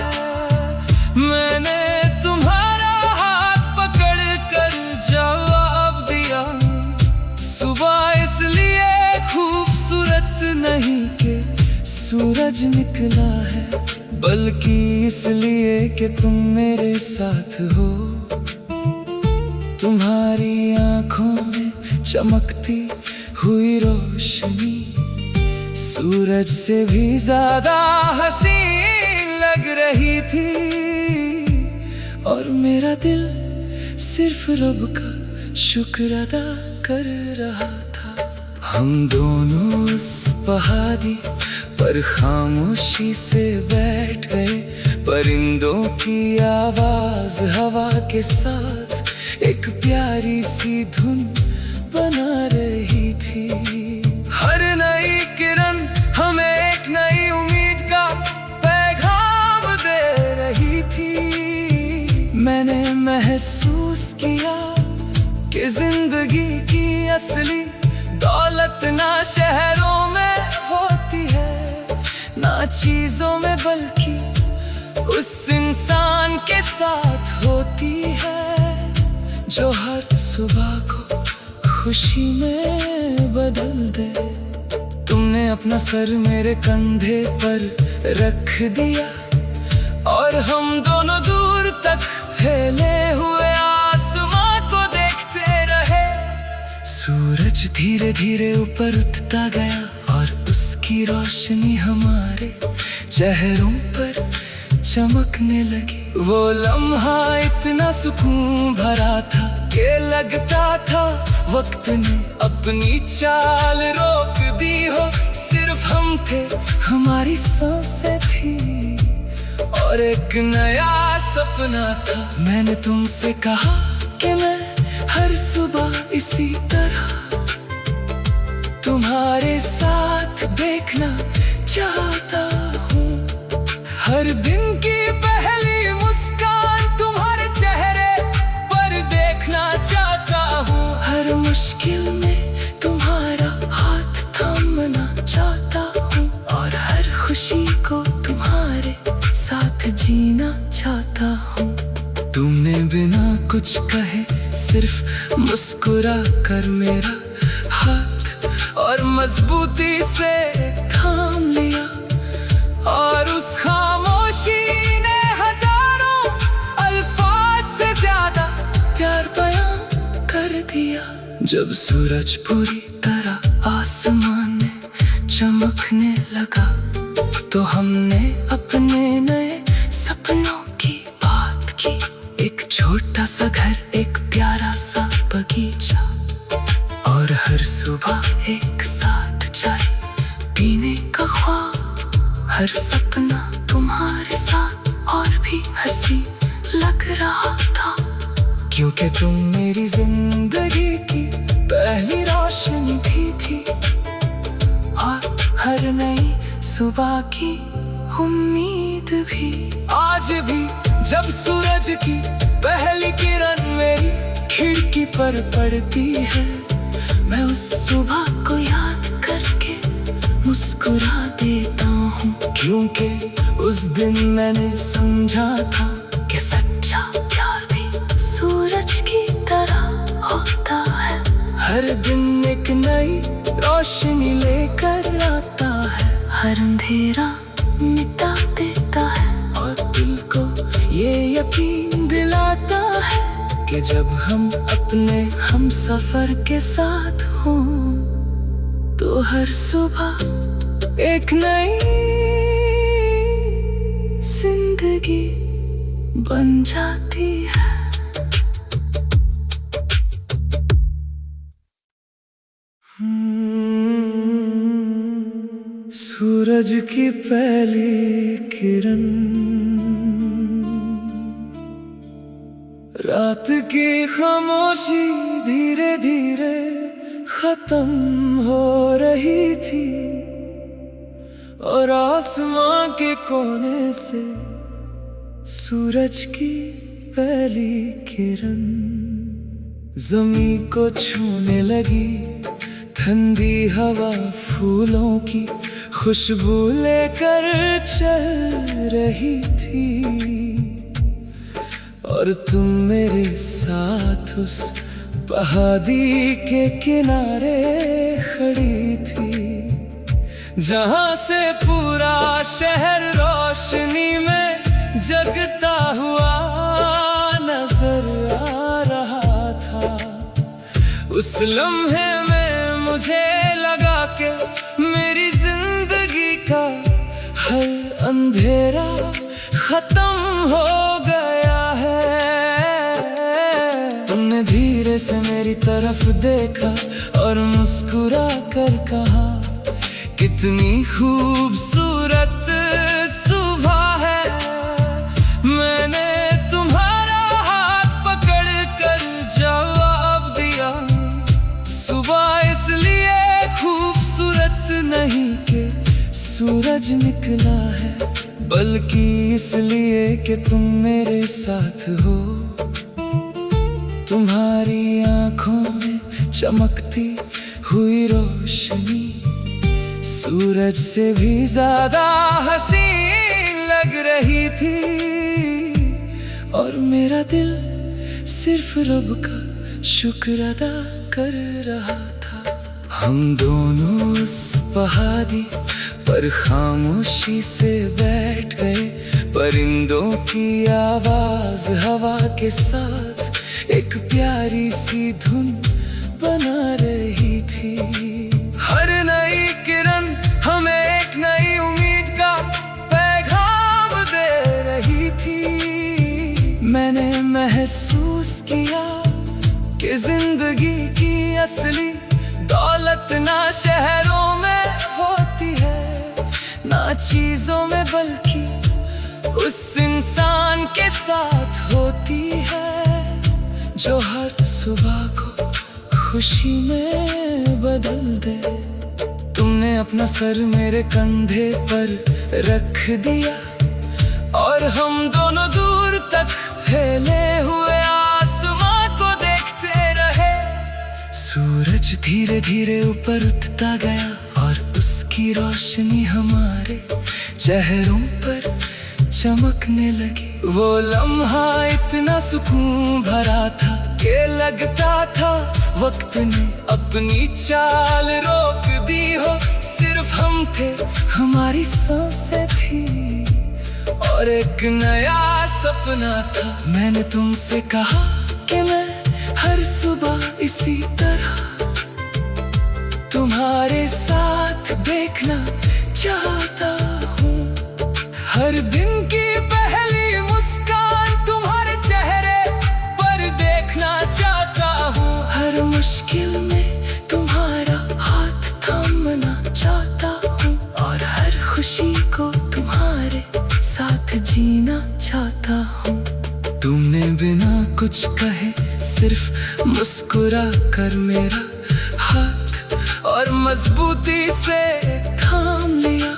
मैंने तुम्हारा हाथ पकड़ कर जवाब दिया, सुबह इसलिए खूबसूरत नहीं कि सूरज निकला है, बल्कि इसलिए कि तुम मेरे साथ हो। तुम्हारी आंखों में चमकती हुई रोशनी सूरज से भी ज्यादा हसीन लग रही थी और मेरा दिल सिर्फ रब का शुक्र अदा कर रहा था। हम दोनों उस पहाड़ी पर खामोशी से बैठ गए। परिंदों की आवाज हवा के साथ एक प्यारी सी धुन बना रही थी। हर नई किरण हमें एक नई उम्मीद का पैगाम दे रही थी। मैंने महसूस किया कि जिंदगी की असली दौलत ना शहरों में होती है, ना चीजों में, बल्कि उस इंसान के साथ होती है जो हर सुबह को खुशी में बदल दे। तुमने अपना सर मेरे कंधे पर रख दिया और हम दोनों दूर तक फैले हुए आसमां को देखते रहे। सूरज धीरे धीरे ऊपर उठता गया और उसकी रोशनी हमारे चेहरों पर चमकने लगी। वो लम्हा इतना सुकून भरा था कि लगता था वक्त ने अपनी चाल रोक दी हो। सिर्फ हम थे, हमारी सांसें थी और एक नया सपना था। मैंने तुमसे कहा कि मैं हर सुबह इसी तरह तुम्हारे साथ देखना चाहता हूँ। हर दिन की पहली मुस्कान तुम्हारे चेहरे पर देखना चाहता हूँ। हर मुश्किल में तुम्हारा हाथ थामना चाहता हूँ और हर खुशी को तुम्हारे साथ जीना चाहता हूँ। तुमने बिना कुछ कहे सिर्फ मुस्कुरा कर मेरा हाथ और मजबूती से थाम लिया और उस खामोशी ने हजारों अल्फाज से ज्यादा प्यार बयां कर दिया। जब सूरज पूरी तरह आसमान में चमकने लगा तो हमने अपने नए सपनों की बात की। एक छोटा सा घर, एक प्यारा सा बगीचा और हर सुबह एक साथ चाय पीने का ख्वाब। हर सपना तुम्हारे साथ और भी हंसी लग रहा था, क्योंकि तुम मेरी जिंदगी की पहली रोशनी भी थी। और हर नई सुबह की उम्मीद भी। आज भी जब सूरज की पहली किरण मेरी खिड़की पर पड़ती है, मैं उस सुबह को याद करके मुस्कुरा देता हूँ, क्योंकि उस दिन मैंने समझा था कि सच्चा प्यार भी सूरज की तरह होता है। हर दिन एक नई रोशनी लेकर आता है, हर अंधेरा मिटा देता है और दिल को ये यकीन दिलाता है कि जब हम अपने हम सफर के साथ हों तो हर सुबह एक नई जिंदगी बन जाती है। सूरज की पहली किरण रात की खामोशी धीरे धीरे खत्म हो रही थी, और आसमां के कोने से सूरज की पहली किरण जमीन को छूने लगी। ठंडी हवा फूलों की खुशबू लेकर चल रही थी, और तुम मेरे साथ उस पहाड़ी के किनारे खड़ी थी, जहां से पूरा शहर रोशनी में जगता हुआ नजर आ रहा था। उस लम्हे में मुझे लगा कि मेरी जिंदगी का हर अंधेरा खत्म हो गया है। तुमने धीरे से मेरी तरफ देखा और मुस्कुरा कर कहा, कितनी खूबसूरत सुबह है। मैंने तुम्हारा हाथ पकड़ कर जवाब दिया, सुबह इसलिए खूबसूरत नहीं कि सूरज निकला है, बल्कि इसलिए कि तुम मेरे साथ हो। तुम्हारी आंखों में चमकती हुई रोशनी सूरज से भी ज्यादा हसीन लग रही थी, और मेरा दिल सिर्फ रब का शुक्र अदा कर रहा था। हम दोनों उस पहाड़ी पर खामोशी से बैठ गए, परिंदों की आवाज हवा के साथ एक प्यारी सी धुन बना रही थी। हर नई किरण हमें एक नई उम्मीद का पैगाम दे रही थी। मैंने महसूस किया कि जिंदगी की असली दौलत ना शहरों में होती है, ना चीजों में, बल्कि उस इंसान के साथ होती है जो हर सुबह को खुशी में बदल दे। तुमने अपना सर मेरे कंधे पर रख दिया, और हम दोनों दूर तक फैले हुए आसमां को देखते रहे। सूरज धीरे धीरे ऊपर उठता गया, और उसकी रोशनी हमारे चेहरों पर चमकने लगी। वो लम्हा इतना सुकून भरा था कि लगता था वक्त ने अपनी चाल रोक दी हो। सिर्फ हम थे, हमारी सांसें थी, और एक नया सपना था। मैंने तुमसे कहा कि मैं हर सुबह इसी तरह तुम्हारे साथ देखना चाहता हूँ। हर दिन की पहली मुस्कान तुम्हारे चेहरे पर देखना चाहता हूँ। हर मुश्किल में तुम्हारा हाथ थामना चाहता हूँ, और हर खुशी को कुछ कहे, सिर्फ मुस्कुरा कर मेरा हाथ और मजबूती से थाम लिया।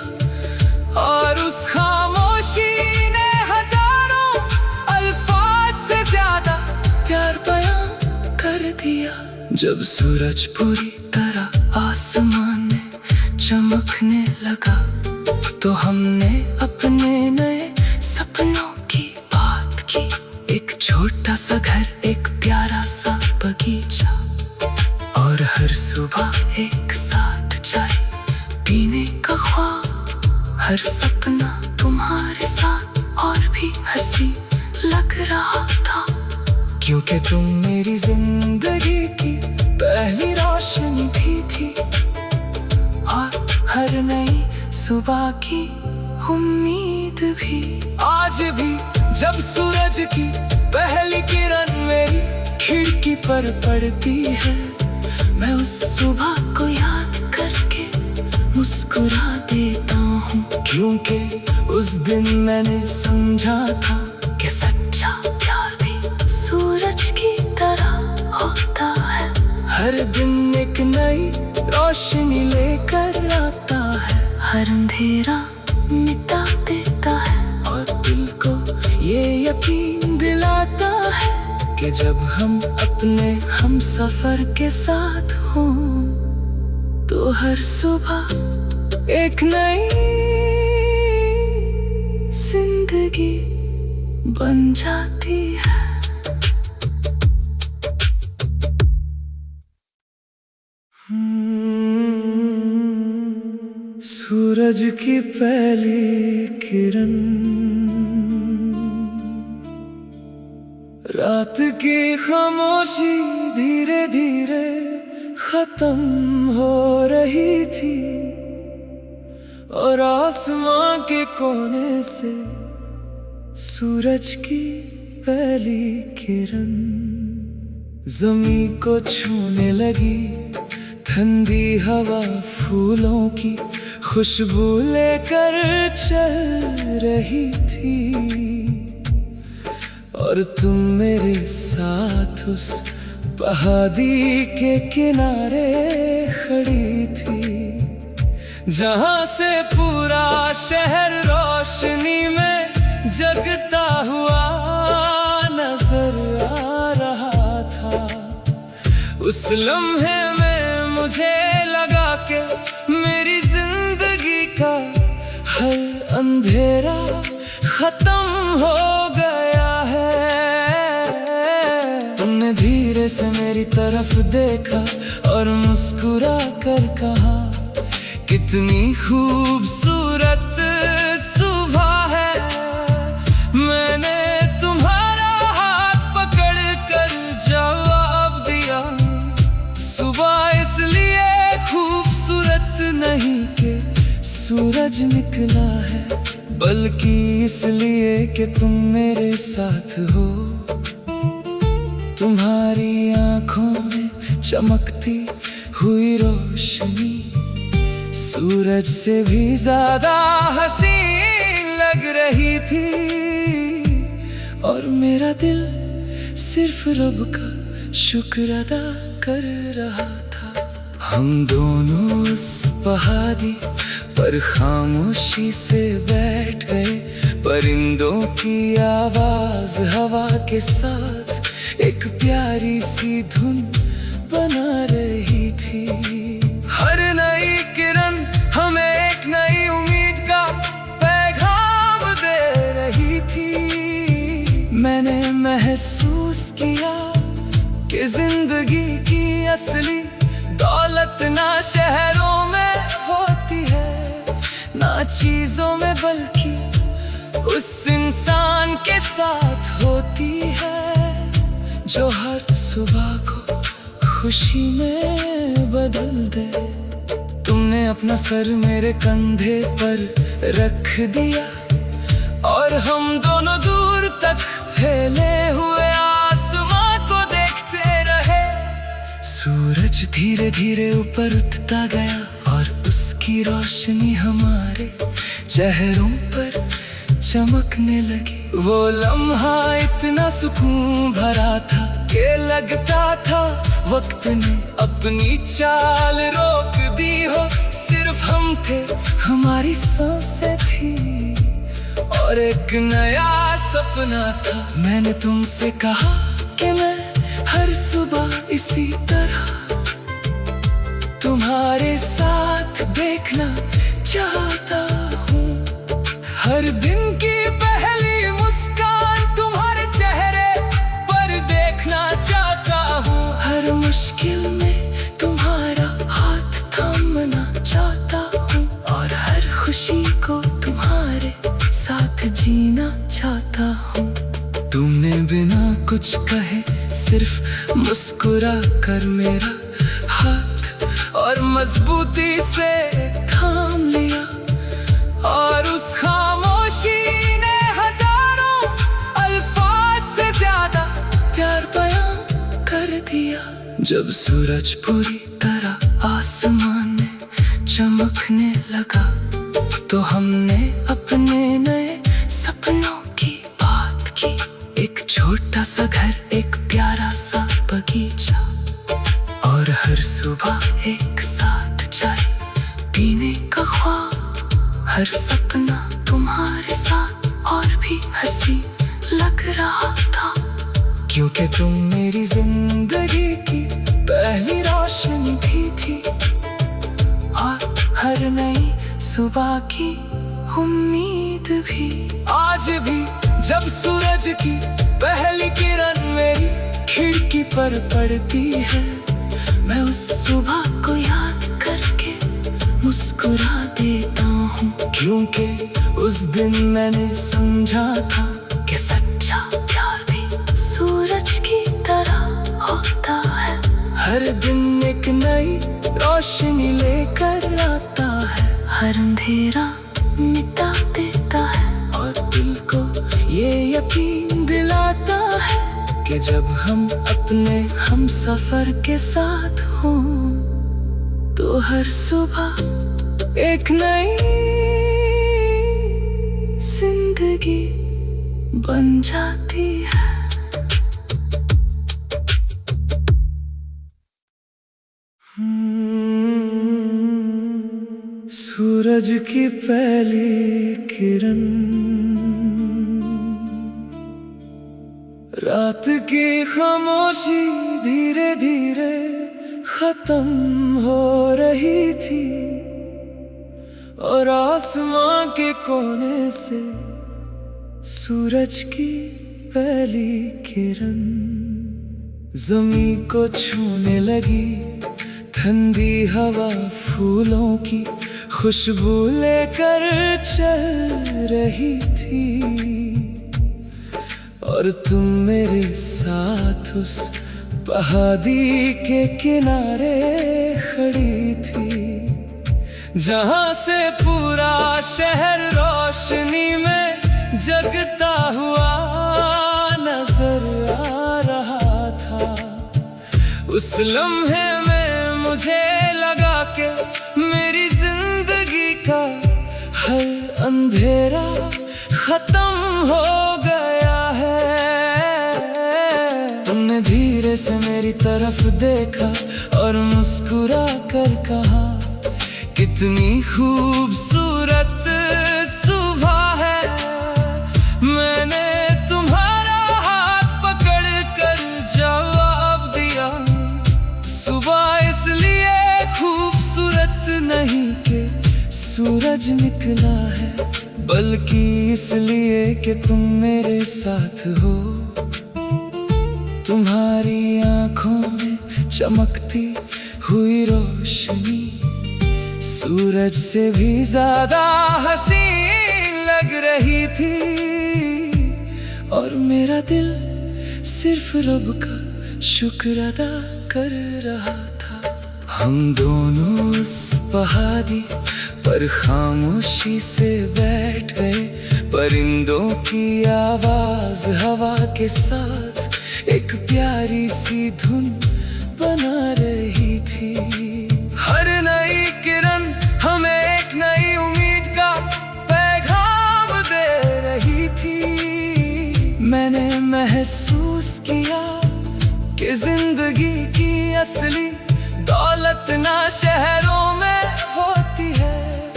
और उस खामोशी ने हजारों अल्फाज से ज्यादा प्यार बयां कर दिया। जब सूरज पूरी तरह आसमान में चमकने लगा, तो हमने अपने नए सपनों की बात की। एक छोटा सा घर, एक प्यारा सा बगीचा, और हर सुबह एक साथ चाय पीने का ख्वाब। हर सपना तुम्हारे साथ और भी हंसी लग रहा था, क्योंकि तुम मेरी जिंदगी की पहली रोशनी भी थी। और हर नई सुबह की उम्मीद भी। आज भी जब सूरज की पहली किरण मेरी खिड़की पर पड़ती है, मैं उस सुबह को याद करके मुस्कुरा देता हूँ। क्योंकि उस दिन मैंने समझा था कि सच्चा प्यार भी सूरज की तरह होता है। हर दिन एक नई रोशनी लेकर आता है, हर अंधेरा मिटा देता है, और दिल को ये यकीन दिलाता है कि जब हम अपने हम सफर के साथ हों, तो हर सुबह एक नई जिंदगी बन जाती है। सूरज की पहली किरण, रात की खामोशी धीरे धीरे खत्म हो रही थी, और आसमां के कोने से सूरज की पहली किरण जमीन को छूने लगी। ठंडी हवा फूलों की खुशबू लेकर चल रही थी, और तुम मेरे साथ उस पहाड़ी के किनारे खड़ी थी, जहां से पूरा शहर रोशनी में जगता हुआ नजर आ रहा था। उस लम्हे में मुझे लगा कि मेरी जिंदगी का हर अंधेरा खत्म हो गया है। तुमने धीरे से मेरी तरफ देखा और मुस्कुरा कर कहा, कितनी खूबसूरत सुबह है। मैंने तुम्हारा हाथ पकड़ कर जवाब दिया, सुबह इसलिए खूबसूरत नहीं कि सूरज निकला है, बल्कि इसलिए कि तुम मेरे साथ हो। तुम्हारी आंखों में चमकती हुई रोशनी सूरज से भी ज्यादा हसीन लग रही थी, और मेरा दिल सिर्फ रब का शुक्र अदा कर रहा था। हम दोनों उस पहाड़ी पर खामोशी से बैठ गए, परिंदों की आवाज हवा के साथ एक प्यारी सी धुन बना रही थी। हर नई किरण हमें एक नई उम्मीद का पैगाम दे रही थी। मैंने महसूस किया कि जिंदगी की असली दौलत ना शहरों में होती है, ना चीजों में, बल्कि उस इंसान के साथ होती है जो हर सुबह को खुशी में बदल दे। तुमने अपना सर मेरे कंधे पर रख दिया, और हम दोनों दूर तक फैले हुए आसमां को देखते रहे। सूरज धीरे धीरे ऊपर उठता गया, और उसकी रोशनी हमारे चेहरों पर चमकने लगी। वो लम्हा इतना सुकून भरा था कि लगता था वक्त ने अपनी चाल रोक दी हो। सिर्फ हम थे, हमारी सांसें थी और एक नया सपना था। मैंने तुमसे कहा कि मैं हर सुबह इसी तरह तुम्हारे साथ देखना चाहता हूँ। हर दिन की पहली मुस्कान तुम्हारे चेहरे पर देखना चाहता हूँ। हर मुश्किल में तुम्हारा हाथ थामना चाहता हूँ और हर खुशी को तुम्हारे साथ जीना चाहता हूँ। तुमने बिना कुछ कहे सिर्फ मुस्कुरा कर मेरा हाथ और मजबूती से थाम लिया, और उस खामोशी ने हजारों अल्फाज से ज्यादा प्यार बयां कर दिया। जब सूरज पूरी तरह आसमान में चमकने लगा तो हमने अपने नए सपनों की बात की। एक छोटा सा घर, एक प्यारा सा बगीचा और हर सुबह एक साथ चाय पीने का ख्वाब। हर सपना तुम्हारे साथ और भी हंसी लग रहा था, क्योंकि तुम मेरी जिंदगी की पहली रोशनी भी थी और हर नई सुबह की उम्मीद भी। आज भी जब सूरज की पहली किरण मेरी खिड़की पर पड़ती है, मैं उस सुबह को याद करके मुस्कुरा देता हूँ, क्योंकि उस दिन मैंने समझा था कि सच्चा प्यार भी सूरज की तरह होता है। हर दिन एक नई रोशनी लेकर आता है, हर अंधेरा मिटा देता है और दिल को ये यकीन दिलाता है कि जब हम अपने हम सफर के साथ हों तो हर सुबह एक नई जिंदगी बन जाती है। सूरज की पहली किरण रात की खामोशी धीरे धीरे खत्म हो रही थी और आसमां के कोने से सूरज की पहली किरण जमीन को छूने लगी। ठंडी हवा फूलों की खुशबू लेकर चल रही थी और तुम मेरे साथ उस पहाड़ी के किनारे खड़ी थी, जहां से पूरा शहर रोशनी में जगता हुआ नजर आ रहा था। उस लम्हे में मुझे लगा कि मेरी जिंदगी का हर अंधेरा खत्म हो गया है। तुमने धीरे से मेरी तरफ देखा और मुस्कुरा कर कहा, कितनी खूबसूरत सुबह है। मैंने तुम्हारा हाथ पकड़ कर जवाब दिया, सुबह इसलिए खूबसूरत नहीं कि सूरज निकला है, बल्कि इसलिए कि तुम मेरे साथ हो। तुम्हारी आंखों में चमकती हुई रोशनी सूरज से भी ज्यादा हसीन लग रही थी और मेरा दिल सिर्फ रब का शुक्र अदा कर रहा था। हम दोनों उस पहाड़ी पर खामोशी से बैठ गए, परिंदों की आवाज हवा के साथ एक प्यारी सी धुन बना रही थी। हर नई किरण हमें एक नई उम्मीद का पैगाम दे रही शहरों में होती है,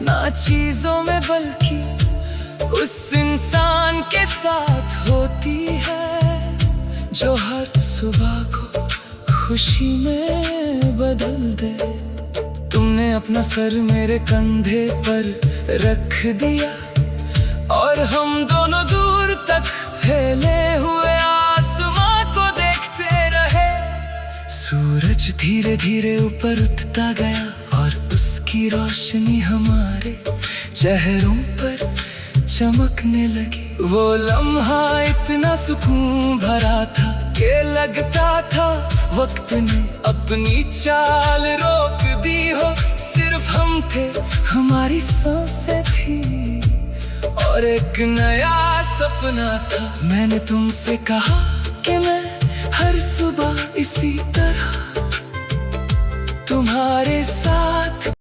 ना चीजों में बल्कि उस इंसान के साथ होती है, जो हर सुबह को खुशी में बदल दे। तुमने अपना सर मेरे कंधे पर रख दिया और हम दोनों दूर तक फैले हुए आसमां को देखते रहे। सूरज धीरे धीरे ऊपर उठता गया और उसकी रोशनी हमारे चेहरों पर चमकने लगी। वो लम्हा इतना सुकून भरा था कि लगता था वक्त ने अपनी चाल रोक दी हो। सिर्फ हम थे, हमारी सांसें थी और एक नया सपना था। मैंने तुमसे कहा कि मैं हर सुबह इसी तरह तुम्हारे साथ